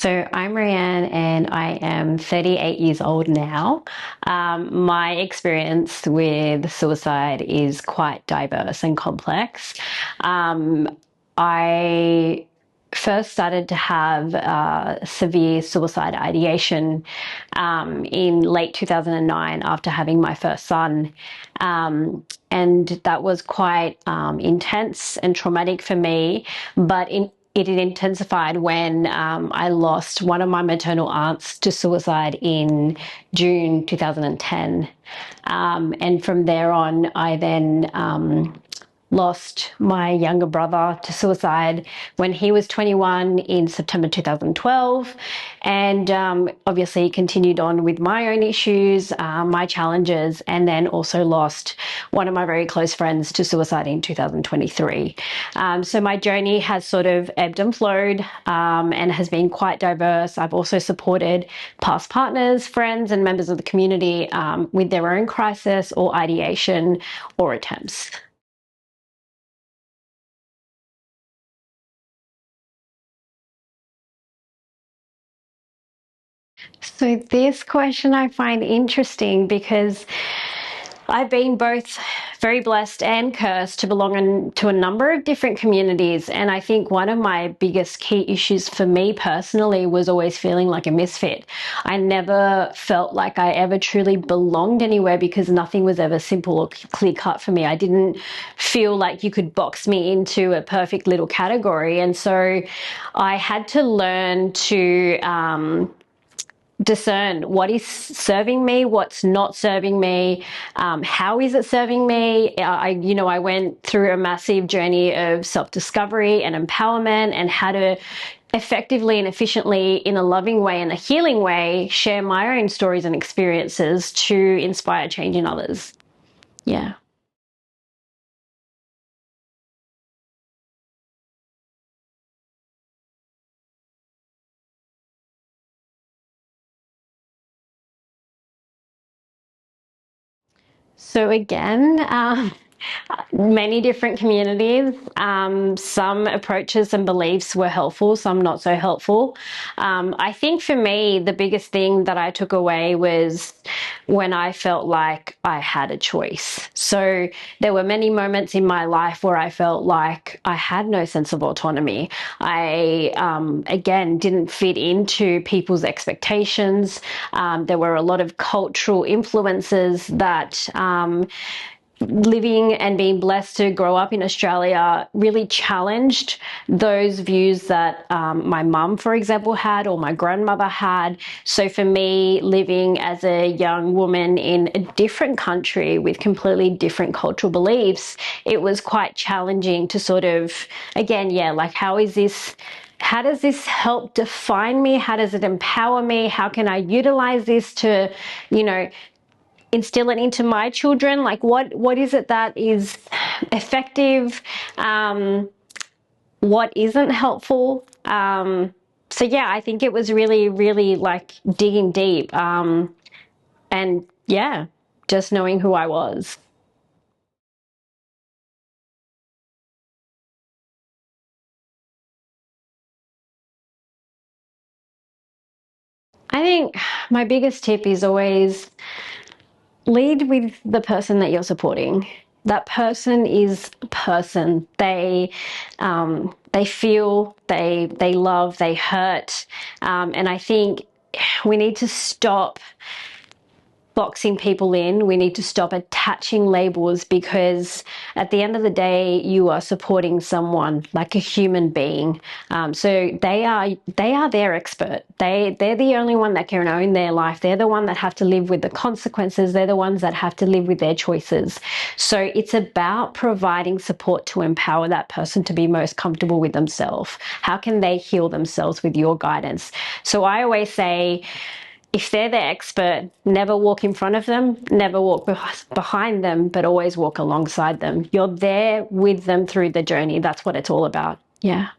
So I'm Rayen and I am 38 years old now. My experience with suicide is quite diverse and complex. I first started to have severe suicide ideation in late 2009 after having my first son. And that was quite intense and traumatic for me, but it intensified when I lost one of my maternal aunts to suicide in June 2010. And from there on, I then lost my younger brother to suicide when he was 21 in September 2012. And obviously continued on with my own issues, my challenges, and then also lost one of my very close friends to suicide in 2023. So my journey has sort of ebbed and flowed and has been quite diverse. I've also supported past partners, friends, and members of the community with their own crisis or ideation or attempts. So this question I find interesting because I've been both very blessed and cursed to belong to a number of different communities. And I think one of my biggest key issues for me personally was always feeling like a misfit. I never felt like I ever truly belonged anywhere because nothing was ever simple or clear cut for me. I didn't feel like you could box me into a perfect little category. And so I had to learn to discern what is serving me, what's not serving me, how is it serving me. I went through a massive journey of self-discovery and empowerment and how to effectively and efficiently, in a loving way and a healing way, share my own stories and experiences to inspire change in others. Yeah. So again, many different communities. Some approaches and beliefs were helpful, some not so helpful. I think for me, the biggest thing that I took away was when I felt like I had a choice. So there were many moments in my life where I felt like I had no sense of autonomy. I, again, didn't fit into people's expectations. There were a lot of cultural influences that living and being blessed to grow up in Australia really challenged those views that my mum, for example, had or my grandmother had. So for me, living as a young woman in a different country with completely different cultural beliefs, it was quite challenging to sort of, again, yeah, like how does this help define me? How does it empower me? How can I utilize this to, you know, instill it into my children? Like what is it that is effective? What isn't helpful? So yeah, I think it was really, really like digging deep. And yeah, just knowing who I was. I think my biggest tip is always lead with the person that you're supporting. That person is a person. They feel, they love, they hurt, and I think we need to stop boxing people in. We need to stop attaching labels because at the end of the day, you are supporting someone like a human being. So they are their expert. They're the only one that can own their life. They're the one that have to live with the consequences. They're the ones that have to live with their choices. So it's about providing support to empower that person to be most comfortable with themselves. How can they heal themselves with your guidance? So I always say, if they're the expert, never walk in front of them, never walk behind them, but always walk alongside them. You're there with them through the journey. That's what it's all about. Yeah.